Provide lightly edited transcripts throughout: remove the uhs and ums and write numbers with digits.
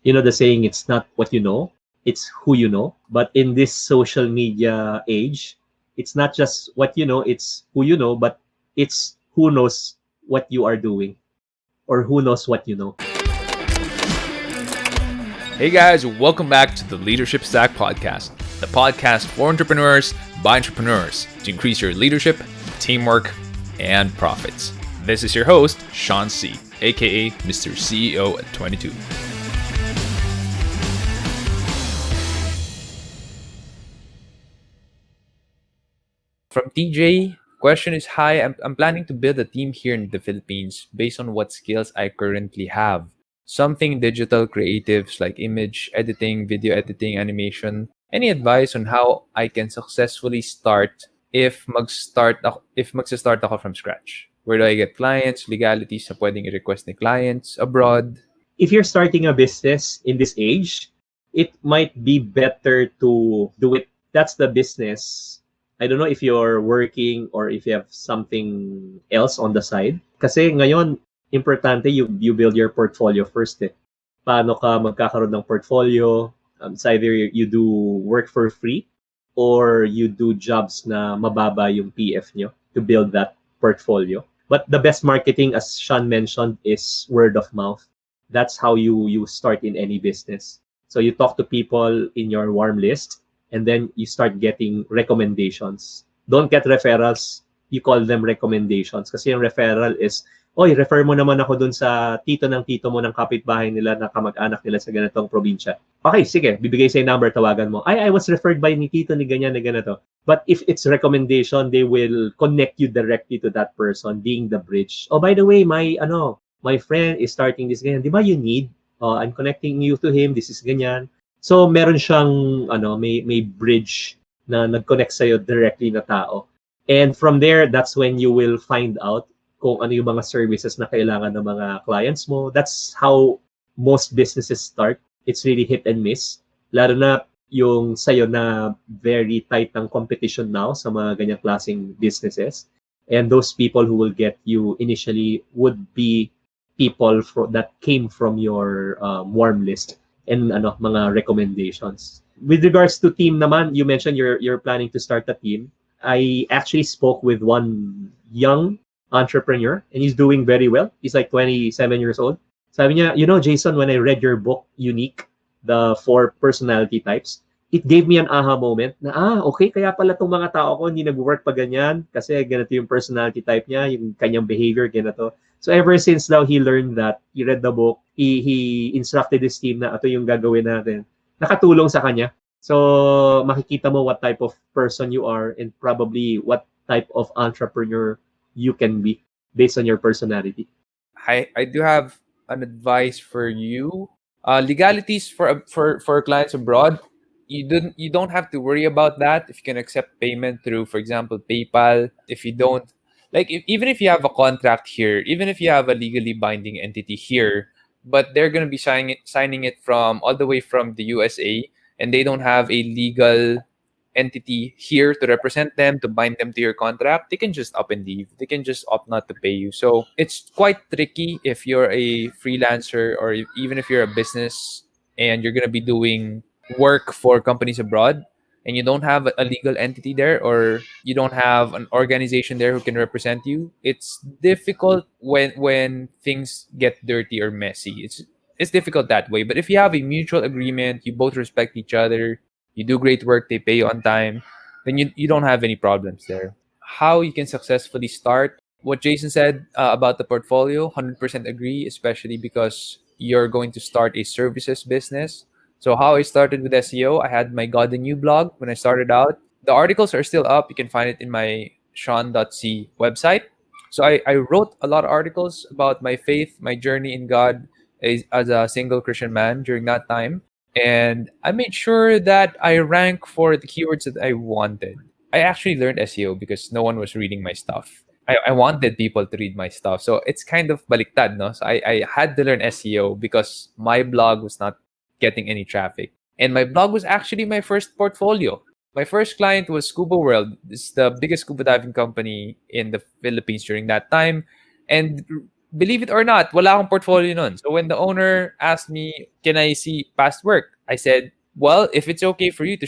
You know the saying, it's not what you know, it's who you know. But in this social media age, it's not just what you know, it's who you know, but it's who knows what you are doing or who knows what you know. Hey guys, welcome back to the Leadership Stack Podcast, the podcast for entrepreneurs by entrepreneurs to increase your leadership, teamwork, and profits. This is your host, Sean C., aka Mr. CEO at 22. From TJ, question is, hi, I'm planning to build a team here in the Philippines based on what skills I currently have. Something digital creatives like image editing, video editing, animation. Any advice on how I can successfully start if magsa-start ako from scratch? Where do I get clients, legalities na pwedeng i-request ni clients abroad? If you're starting a business in this age, it might be better to do it. That's the business. I don't know if you're working or if you have something else on the side. Kasi ngayon, importante you build your portfolio first eh. Paano ka magkakaroon ng portfolio? It's either you do work for free or you do jobs na mababa yung PF nyo to build that portfolio. But the best marketing, as Sean mentioned, is word of mouth. That's how you start in any business. So you talk to people in your warm list, and then you start getting recommendations. Don't get referrals. You call them recommendations. Kasi yung referral is, oy, refer mo naman ako dun sa tito ng tito mo ng kapitbahay nila na kamag-anak nila sa ganitong probinsya. Okay, sige, bibigay sa number, tawagan mo. I was referred by ni tito ni ganyan, ni ganito. But if it's recommendation, they will connect you directly to that person, being the bridge. Oh, by the way, my friend is starting this ganyan. Di ba you need? I'm connecting you to him. This is ganyan. So meron siyang may bridge na nag-connect sa iyo directly na tao. And from there, that's when you will find out kung ano yung mga services na kailangan ng mga clients mo. That's how most businesses start. It's really hit and miss. Lalo na yung sa'yo na very tight ng competition now sa mga ganyang klaseng businesses. And those people who will get you initially would be people that came from your warm list and mga recommendations. With regards to team naman, you mentioned you're planning to start a team. I actually spoke with one young entrepreneur and he's doing very well. He's like 27 years old. Sabi niya, Jason, when I read your book, Unique, the 4 personality types, it gave me an aha moment na, okay, kaya pala itong mga tao ko hindi nag-work pa ganyan kasi ganito yung personality type niya, yung kanyang behavior, ganito. So ever since daw he learned that, he read the book, he instructed his team na ito yung gagawin natin. Nakatulong sa kanya. So makikita mo what type of person you are and probably what type of entrepreneur you can be based on your personality. I do have an advice for you. Legalities for clients abroad, you don't have to worry about that if you can accept payment through, for example, PayPal. If you don't, even if you have a contract here, even if you have a legally binding entity here, but they're gonna be signing it from all the way from the USA, and they don't have a legal entity here to represent them, to bind them to your contract, they can just up and leave. They can just opt not to pay you. So it's quite tricky if you're a freelancer or even if you're a business and you're going to be doing work for companies abroad and you don't have a legal entity there or you don't have an organization there who can represent you. It's difficult when things get dirty or messy. It's difficult that way. But if you have a mutual agreement, you both respect each other, you do great work, they pay you on time, then you don't have any problems there. How you can successfully start, what Jason said about the portfolio, 100% agree, especially because you're going to start a services business. So how I started with SEO, I had my God and You blog when I started out. The articles are still up. You can find it in my sean.c website. So I wrote a lot of articles about my faith, my journey in God as a single Christian man during that time. And I made sure that I rank for the keywords that I wanted. I actually learned SEO because no one was reading my stuff. I wanted people to read my stuff. So it's kind of baliktad, no? So I had to learn SEO because my blog was not getting any traffic. And my blog was actually my first portfolio. My first client was Scuba World. It's the biggest scuba diving company in the Philippines during that time. And believe it or not, wala akong portfolio nun. So when the owner asked me, "Can I see past work?" I said, "Well, if it's okay for you to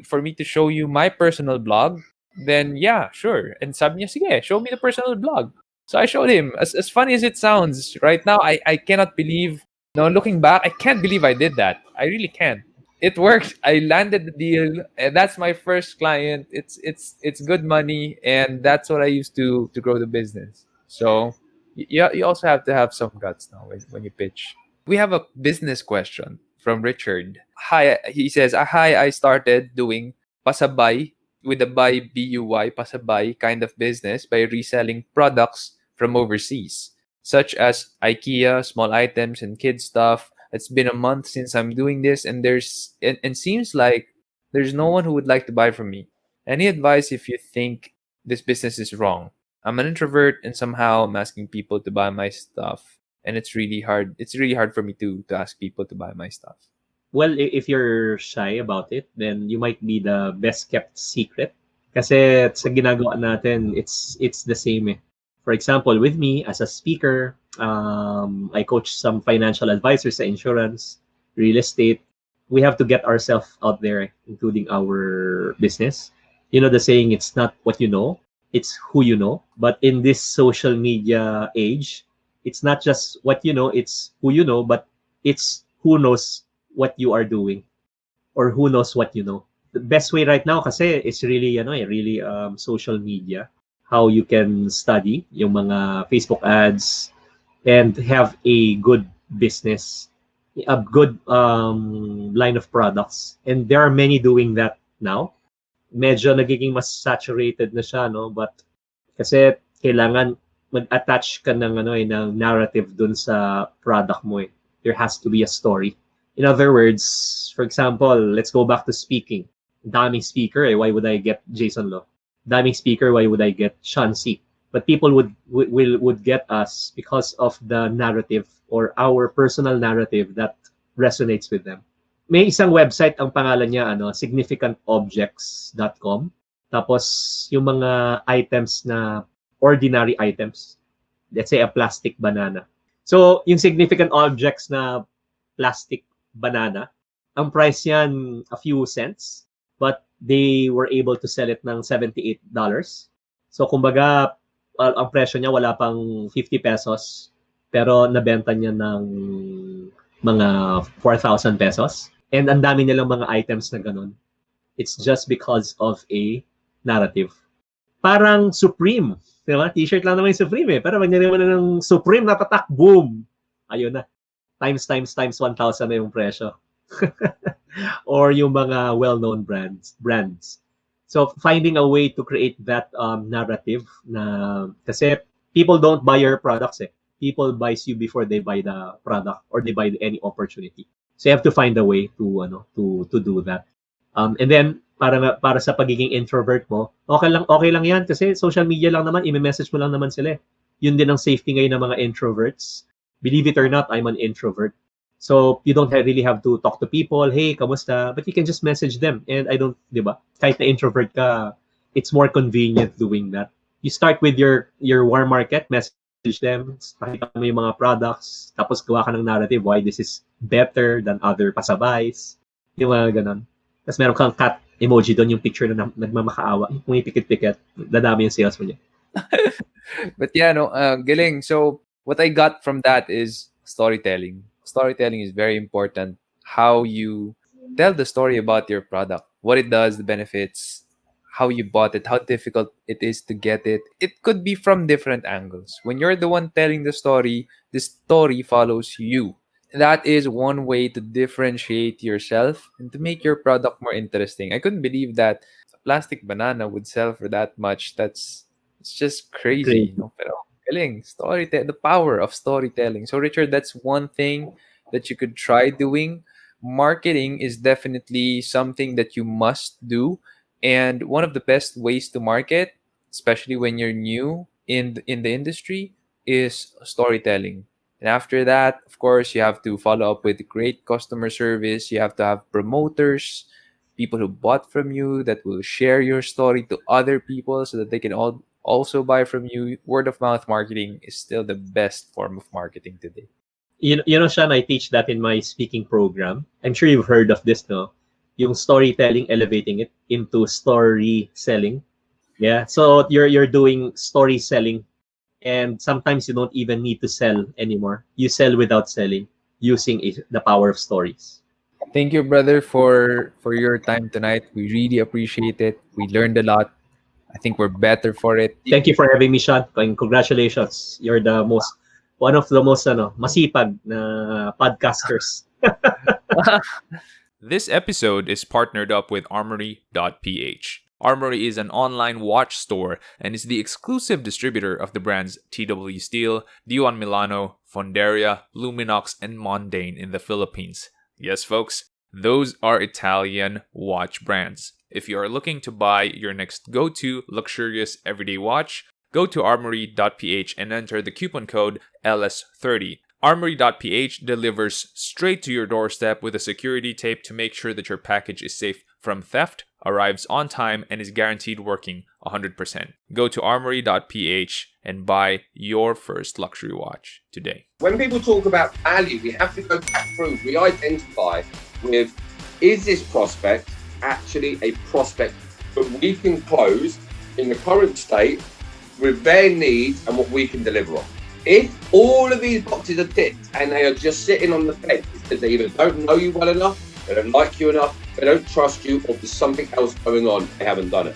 for me to show you my personal blog, then yeah, sure." And sabi niya, "Sige, show me the personal blog." So I showed him. As funny as it sounds, right now I cannot believe. No, looking back, I can't believe I did that. I really can't. It worked. I landed the deal, and that's my first client. It's good money, and that's what I used to grow the business. So you also have to have some guts now when you pitch. We have a business question from Richard. Hi, he says, "Hi, I started doing pasabay with a buy pasabay kind of business by reselling products from overseas, such as IKEA, small items, and kid stuff. It's been a month since I'm doing this, and and seems like there's no one who would like to buy from me. Any advice if you think this business is wrong? I'm an introvert, and somehow I'm asking people to buy my stuff, and it's really hard. It's really hard for me to ask people to buy my stuff." Well, if you're shy about it, then you might be the best kept secret. Kasi sa ginagawa natin, it's the same eh. For example, with me as a speaker, I coach some financial advisors sa insurance, real estate. We have to get ourselves out there, including our business. You know the saying, it's not what you know, it's who you know. But in this social media age, it's not just what you know, it's who you know, but it's who knows what you are doing or who knows what you know. The best way right now kasi is really really social media, how you can study yung mga Facebook ads and have a good business, a good line of products. And there are many doing that now. Medyo nagiging mas saturated na siya, no? But kasi kailangan mag-attach ka ng ng narrative dun sa product mo eh. There has to be a story. In other words, for example, let's go back to speaking. Daming speaker eh, why would I get Jason Lo? Daming speaker, why would I get Sean C? But people would get us because of the narrative or our personal narrative that resonates with them. May isang website, ang pangalan niya significantobjects.com. Tapos yung mga items na ordinary items, let's say a plastic banana. So yung significant objects na plastic banana, ang price yan a few cents, but they were able to sell it ng $78. So kumbaga, ang presyo niya wala pang 50 pesos, pero nabenta niya ng mga 4,000 pesos. And ang dami nilang mga items na ganun. It's just because of a narrative. Parang Supreme. Diba? T-shirt lang naman yung Supreme eh. Pero pag nariman na ng Supreme, natatak, boom! Ayun na. Times 1,000 na yung presyo. Or yung mga well-known brands. So finding a way to create that narrative na kasi people don't buy your products eh. People buys you before they buy the product or they buy any opportunity. So you have to find a way to do that. And then para sa pagiging introvert mo, okay lang 'yan kasi social media lang naman, i-message mo lang naman sila. Yun din ang safety ngayon ng mga introverts. Believe it or not, I'm an introvert. So you don't really have to talk to people, hey, kamusta? But you can just message them. And I don't, 'di ba? Kahit na introvert ka, it's more convenient doing that. You start with your warm market, message them, pakita mo yung mga products, tapos gawa ka ng narrative why this is better than other pasabays. Yung mga ganon. Tapos meron kang cat emoji doon, yung picture na nagmamakaawa. Kung ipikit-pikit, dadami yung sales mo niya. But yeah, no, galing. So what I got from that is storytelling. Storytelling is very important. How you tell the story about your product, what it does, the benefits, how you bought it, how difficult it is to get it. It could be from different angles. When you're the one telling the story follows you. That is one way to differentiate yourself and to make your product more interesting. I couldn't believe that a plastic banana would sell for that much. It's just crazy, Great. no? Pero galing, the power of storytelling. So Richard, that's one thing that you could try doing. Marketing is definitely something that you must do, and one of the best ways to market, especially when you're new in the industry, is storytelling. And after that, of course, you have to follow up with great customer service. You have to have promoters, people who bought from you that will share your story to other people so that they can also buy from you. Word of mouth marketing is still the best form of marketing today. You know, Sean, I teach that in my speaking program. I'm sure you've heard of this, no? Yung storytelling, elevating it into story selling. Yeah. So you're doing story selling, and sometimes you don't even need to sell anymore. You sell without selling using the power of stories. Thank you, brother, for your time tonight. We really appreciate it. We learned a lot. I think we're better for it. Thank you for having me, Sean. And congratulations. You're the most one of the most masipag na podcasters. This episode is partnered up with Armory.ph. Armory is an online watch store and is the exclusive distributor of the brands TW Steel, Dion Milano, Fonderia, Luminox, and Mondane in the Philippines. Yes, folks, those are Italian watch brands. If you are looking to buy your next go-to luxurious everyday watch, go to Armory.ph and enter the coupon code LS30. Armory.ph delivers straight to your doorstep with a security tape to make sure that your package is safe from theft, arrives on time, and is guaranteed working 100%. Go to Armory.ph and buy your first luxury watch today. When people talk about value, we have to go back through, we identify with, is this prospect actually a prospect that we can close in the current state with their needs and what we can deliver on? If all of these boxes are ticked and they are just sitting on the fence because they either don't know you well enough, they don't like you enough, they don't trust you, or there's something else going on, they haven't done it.